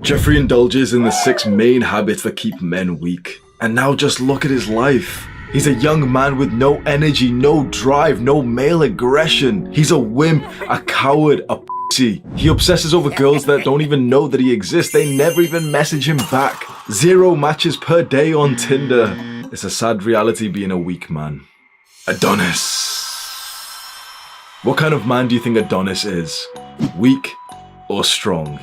Jeffrey indulges in the 6 main habits that keep men weak. And now just look at his life. He's a young man with no energy, no drive, no male aggression. He's a wimp, a coward, a pussy. He obsesses over girls that don't even know that he exists. They never even message him back. 0 matches per day on Tinder. It's a sad reality being a weak man. Adonis. What kind of man do you think Adonis is? Weak or strong?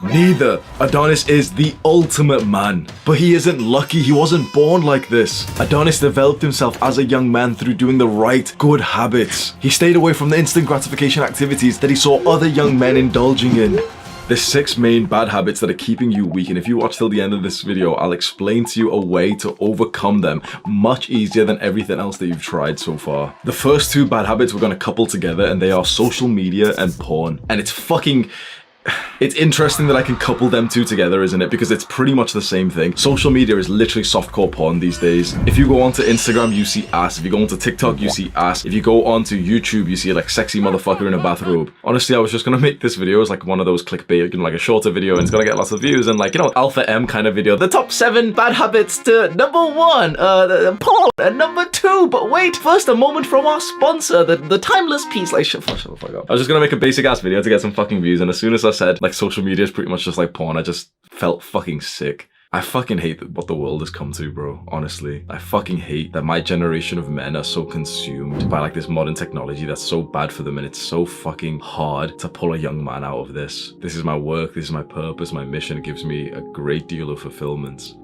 Neither. Adonis is the ultimate man. But he isn't lucky, he wasn't born like this. Adonis developed himself as a young man through doing the right, good habits. He stayed away from the instant gratification activities that he saw other young men indulging in. There's 6 main bad habits that are keeping you weak, and if you watch till the end of this video, I'll explain to you a way to overcome them much easier than everything else that you've tried so far. The first 2 bad habits we're gonna couple together, and they are social media and porn. And it's interesting that I can couple them 2 together, isn't it? Because it's pretty much the same thing. Social media is literally softcore porn these days. If you go onto Instagram, you see ass. If you go onto TikTok, you see ass. If you go onto YouTube, you see like sexy motherfucker in a bathrobe. Honestly, I was just gonna make this video as like one of those clickbait, you know, like a shorter video, and it's gonna get lots of views and like, you know, Alpha M kind of video. The top 7 bad habits to number 1, porn, and number 2. But wait, first a moment from our sponsor, the timeless piece. Like, shut the fuck up. I was just gonna make a basic ass video to get some fucking views, and as soon as I said like social media is pretty much just like porn, I just felt fucking sick. I fucking hate what the world has come to, bro. Honestly, I fucking hate that my generation of men are so consumed by like this modern technology that's so bad for them, and it's so fucking hard to pull a young man out of this. This is my work, this is my purpose, my mission. It gives me a great deal of fulfillment.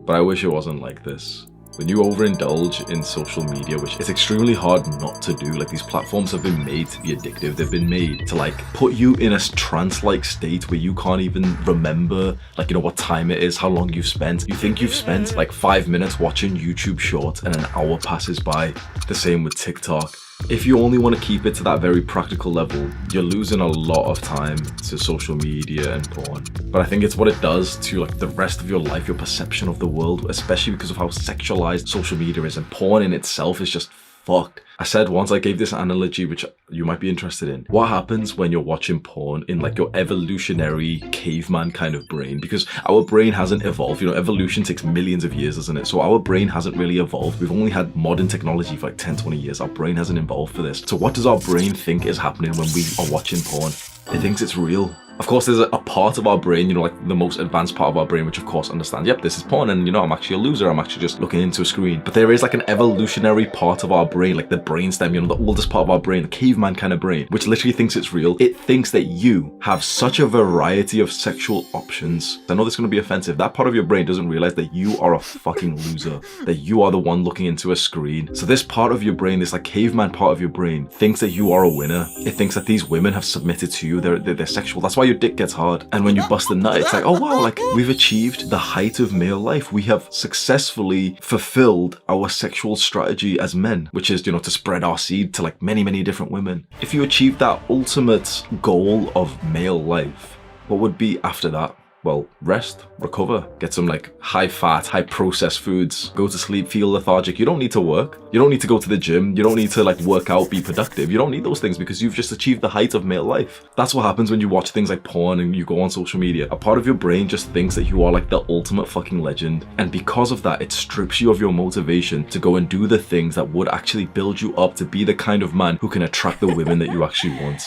But I wish it wasn't like this. When you overindulge in social media, which is extremely hard not to do, like these platforms have been made to be addictive. They've been made to like put you in a trance-like state where you can't even remember like, you know, what time it is, how long you've spent. You think you've spent like 5 minutes watching YouTube shorts and an hour passes by. The same with TikTok. If you only want to keep it to that very practical level, you're losing a lot of time to social media and porn. But I think it's what it does to like the rest of your life, your perception of the world, especially because of how sexualized social media is, and porn in itself is just fucked. I said once, I gave this analogy which you might be interested in. What happens when you're watching porn in like your evolutionary caveman kind of brain? Because our brain hasn't evolved. You know, evolution takes millions of years, doesn't it? So our brain hasn't really evolved. We've only had modern technology for like 10, 20 years. Our brain hasn't evolved for this. So what does our brain think is happening when we are watching porn? It thinks it's real. Of course, there's a part of our brain, you know, like the most advanced part of our brain, which of course understands, yep, this is porn, and you know, I'm actually a loser, I'm actually just looking into a screen. But there is like an evolutionary part of our brain, like the brainstem, you know, the oldest part of our brain, the caveman kind of brain, which literally thinks it's real. It thinks that you have such a variety of sexual options. I know this is going to be offensive. That part of your brain doesn't realize that you are a fucking loser, that you are the one looking into a screen. So this part of your brain, this like caveman part of your brain, thinks that you are a winner. It thinks that these women have submitted to you, they're sexual. That's why your dick gets hard. And when you bust a nut, it's like, oh wow, like we've achieved the height of male life. We have successfully fulfilled our sexual strategy as men, which is, you know, to spread our seed to like many, many different women. If you achieve that ultimate goal of male life, what would be after that? Well, rest, recover, get some like high fat, high processed foods, go to sleep, feel lethargic. You don't need to work. You don't need to go to the gym. You don't need to like work out, be productive. You don't need those things because you've just achieved the height of male life. That's what happens when you watch things like porn and you go on social media. A part of your brain just thinks that you are like the ultimate fucking legend. And because of that, it strips you of your motivation to go and do the things that would actually build you up to be the kind of man who can attract the women that you actually want.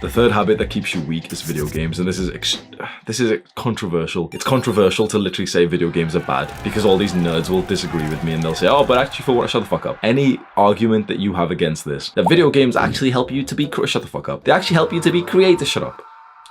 The third habit that keeps you weak is video games, and this is controversial. It's controversial to literally say video games are bad because all these nerds will disagree with me and they'll say, oh, but actually for what? Shut the fuck up. Any argument that you have against this, that video games actually help you to be shut the fuck up. They actually help you to be creative. Shut up.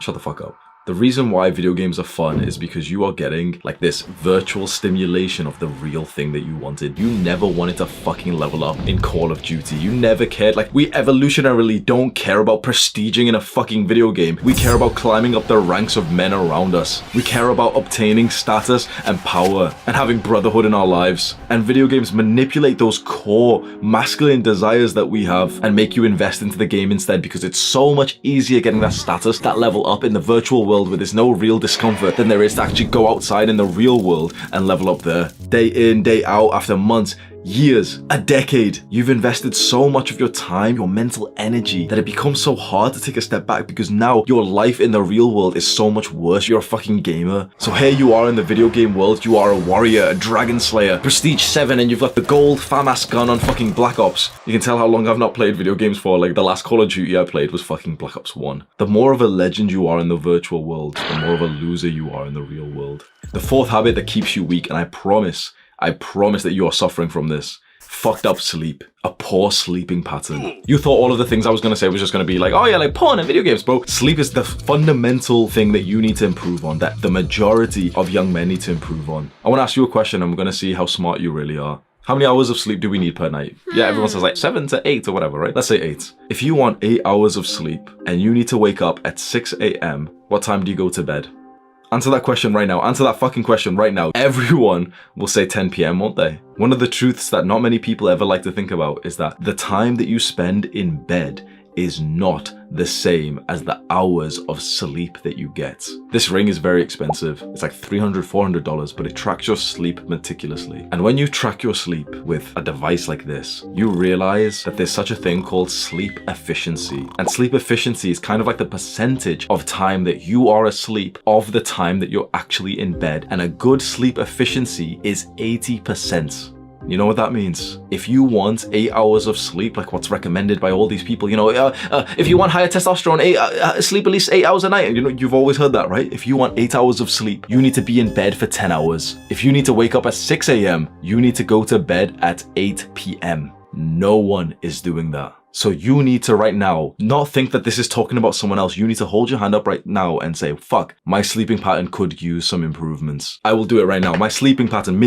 Shut the fuck up. The reason why video games are fun is because you are getting like this virtual stimulation of the real thing that you wanted. You never wanted to fucking level up in Call of Duty. You never cared. Like, we evolutionarily don't care about prestiging in a fucking video game. We care about climbing up the ranks of men around us. We care about obtaining status and power and having brotherhood in our lives. And video games manipulate those core masculine desires that we have and make you invest into the game instead, because it's so much easier getting that status, that level up in the virtual world where there's no real discomfort than there is to actually go outside in the real world and level up there. Day in, day out, after months, years, a decade. You've invested so much of your time, your mental energy, that it becomes so hard to take a step back because now your life in the real world is so much worse. You're a fucking gamer. So here you are in the video game world, you are a warrior, a dragon slayer, prestige 7, and you've got the gold fam-ass gun on fucking Black Ops. You can tell how long I've not played video games for. Like, the last Call of Duty I played was fucking Black Ops 1. The more of a legend you are in the virtual world, the more of a loser you are in the real world. The fourth habit that keeps you weak, and I promise that you are suffering from this. Fucked up sleep. A poor sleeping pattern. You thought all of the things I was going to say was just going to be like, oh yeah, like porn and video games, bro. Sleep is the fundamental thing that you need to improve on, that the majority of young men need to improve on. I want to ask you a question, and we're going to see how smart you really are. How many hours of sleep do we need per night? Yeah, everyone says like 7 to 8 or whatever, right? Let's say 8. If you want 8 hours of sleep and you need to wake up at 6 a.m., what time do you go to bed? Answer that question right now. Answer that fucking question right now. Everyone will say 10 p.m., won't they? One of the truths that not many people ever like to think about is that the time that you spend in bed is not the same as the hours of sleep that you get. This ring is very expensive. It's like $300, $400, but it tracks your sleep meticulously. And when you track your sleep with a device like this, you realize that there's such a thing called sleep efficiency. And sleep efficiency is kind of like the percentage of time that you are asleep of the time that you're actually in bed. And a good sleep efficiency is 80%. You know what that means? If you want 8 hours of sleep, like what's recommended by all these people, if you want higher testosterone, sleep at least 8 hours a night. You know, you've always heard that, right? If you want 8 hours of sleep, you need to be in bed for 10 hours. If you need to wake up at 6 a.m., you need to go to bed at 8 p.m. No one is doing that. So you need to right now not think that this is talking about someone else. You need to hold your hand up right now and say, fuck, my sleeping pattern could use some improvements. I will do it right now. My sleeping pattern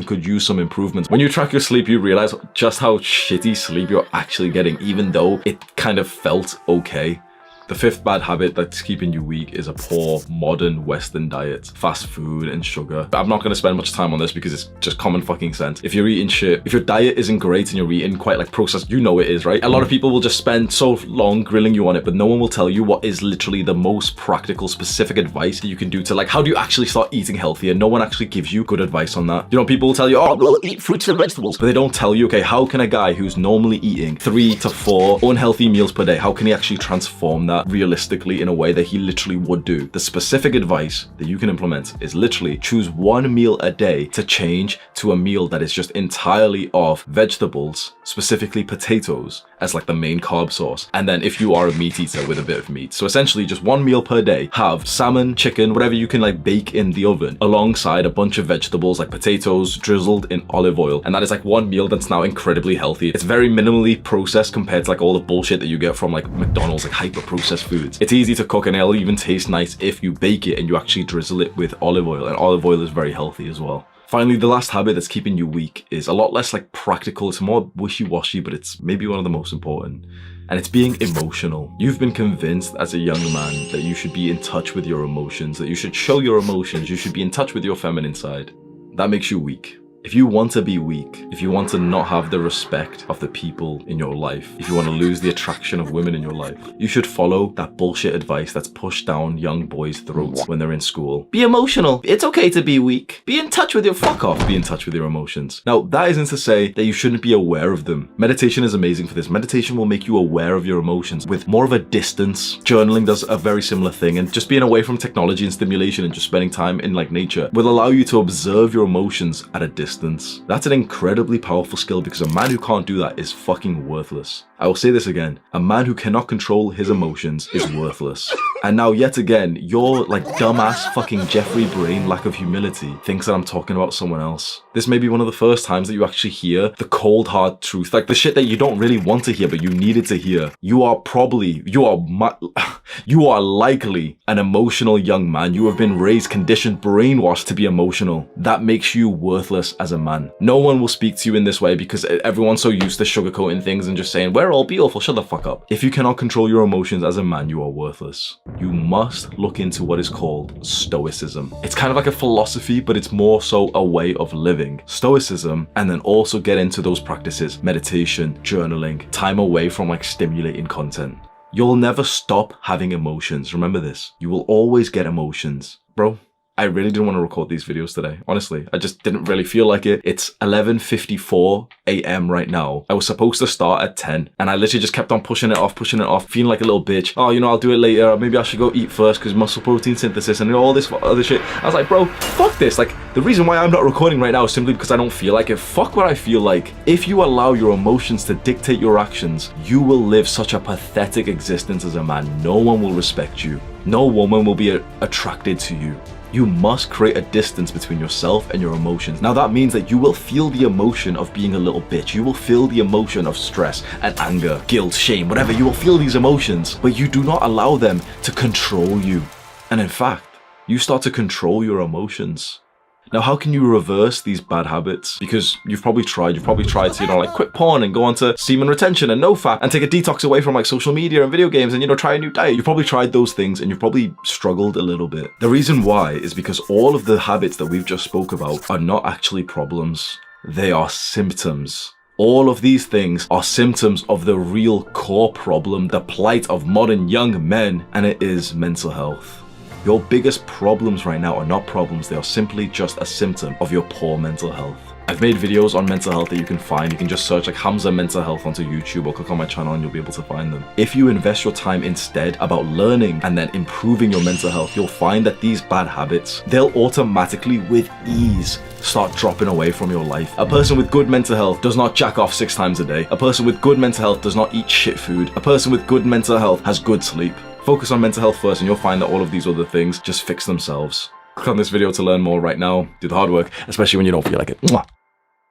could use some improvements. When you track your sleep, you realize just how shitty sleep you're actually getting, even though it kind of felt okay. The fifth bad habit that's keeping you weak is a poor modern Western diet, fast food and sugar. I'm not going to spend much time on this because it's just common fucking sense. If you're eating shit, if your diet isn't great and you're eating quite like processed, you know it is, right? A lot of people will just spend so long grilling you on it, but no one will tell you what is literally the most practical, specific advice that you can do to like, how do you actually start eating healthier? No one actually gives you good advice on that. You know, people will tell you, oh, well, eat fruits and vegetables, but they don't tell you, okay, how can a guy who's normally eating 3 to 4 unhealthy meals per day, how can he actually transform that realistically in a way that he literally would do? The specific advice that you can implement is literally choose one meal a day to change to a meal that is just entirely of vegetables, specifically potatoes, as like the main carb source. And then if you are a meat eater, with a bit of meat. So essentially just one meal per day, have salmon, chicken, whatever you can like bake in the oven alongside a bunch of vegetables like potatoes drizzled in olive oil. And that is like one meal that's now incredibly healthy. It's very minimally processed compared to like all the bullshit that you get from like McDonald's, like hyper processed foods. It's easy to cook and it'll even taste nice if you bake it and you actually drizzle it with olive oil, and olive oil is very healthy as well. Finally, the last habit that's keeping you weak is a lot less like practical. It's more wishy-washy, but it's maybe one of the most important. And it's being emotional. You've been convinced as a young man that you should be in touch with your emotions, that you should show your emotions, you should be in touch with your feminine side. That makes you weak. If you want to be weak, if you want to not have the respect of the people in your life, if you want to lose the attraction of women in your life, you should follow that bullshit advice that's pushed down young boys' throats when they're in school. Be emotional. It's okay to be weak. Be in touch with your fuck off. Be in touch with your emotions. Now, that isn't to say that you shouldn't be aware of them. Meditation is amazing for this. Meditation will make you aware of your emotions with more of a distance. Journaling does a very similar thing, and just being away from technology and stimulation and just spending time in like nature will allow you to observe your emotions at a distance. That's an incredibly powerful skill because a man who can't do that is fucking worthless. I will say this again. A man who cannot control his emotions is worthless. And now yet again, your like dumbass fucking Jeffrey brain lack of humility thinks that I'm talking about someone else. This may be one of the first times that you actually hear the cold hard truth, like the shit that you don't really want to hear but you needed to hear. You are likely an emotional young man. You have been raised, conditioned, brainwashed to be emotional. That makes you worthless as a man. No one will speak to you in this way because everyone's so used to sugarcoating things and just saying, we're all beautiful, shut the fuck up. If you cannot control your emotions as a man, you are worthless. You must look into what is called stoicism. It's kind of like a philosophy, but it's more so a way of living. Stoicism, and then also get into those practices, meditation, journaling, time away from like stimulating content. You'll never stop having emotions. Remember this. You will always get emotions. Bro, I really didn't want to record these videos today. Honestly, I just didn't really feel like it. It's 11:54 a.m. right now. I was supposed to start at 10 and I literally just kept on pushing it off, feeling like a little bitch. Oh, you know, I'll do it later. Or maybe I should go eat first because muscle protein synthesis and all this other shit. I was like, bro, fuck this. Like, the reason why I'm not recording right now is simply because I don't feel like it. Fuck what I feel like. If you allow your emotions to dictate your actions, you will live such a pathetic existence as a man. No one will respect you. No woman will be attracted to you. You must create a distance between yourself and your emotions. Now that means that you will feel the emotion of being a little bitch. You will feel the emotion of stress and anger, guilt, shame, whatever. You will feel these emotions, but you do not allow them to control you. And in fact, you start to control your emotions. Now, how can you reverse these bad habits? Because you've probably tried to, you know, like quit porn and go on to semen retention and no fat and take a detox away from like social media and video games and, you know, try a new diet. You've probably tried those things and you've probably struggled a little bit. The reason why is because all of the habits that we've just spoke about are not actually problems. They are symptoms. All of these things are symptoms of the real core problem, the plight of modern young men, and it is mental health. Your biggest problems right now are not problems, they are simply just a symptom of your poor mental health. I've made videos on mental health that you can find. You can just search like Hamza mental health onto YouTube or click on my channel and you'll be able to find them. If you invest your time instead about learning and then improving your mental health, you'll find that these bad habits, they'll automatically with ease start dropping away from your life. A person with good mental health does not jack off 6 times a day. A person with good mental health does not eat shit food. A person with good mental health has good sleep. Focus on mental health first and you'll find that all of these other things just fix themselves. Click on this video to learn more right now. Do the hard work, especially when you don't feel like it. Mwah.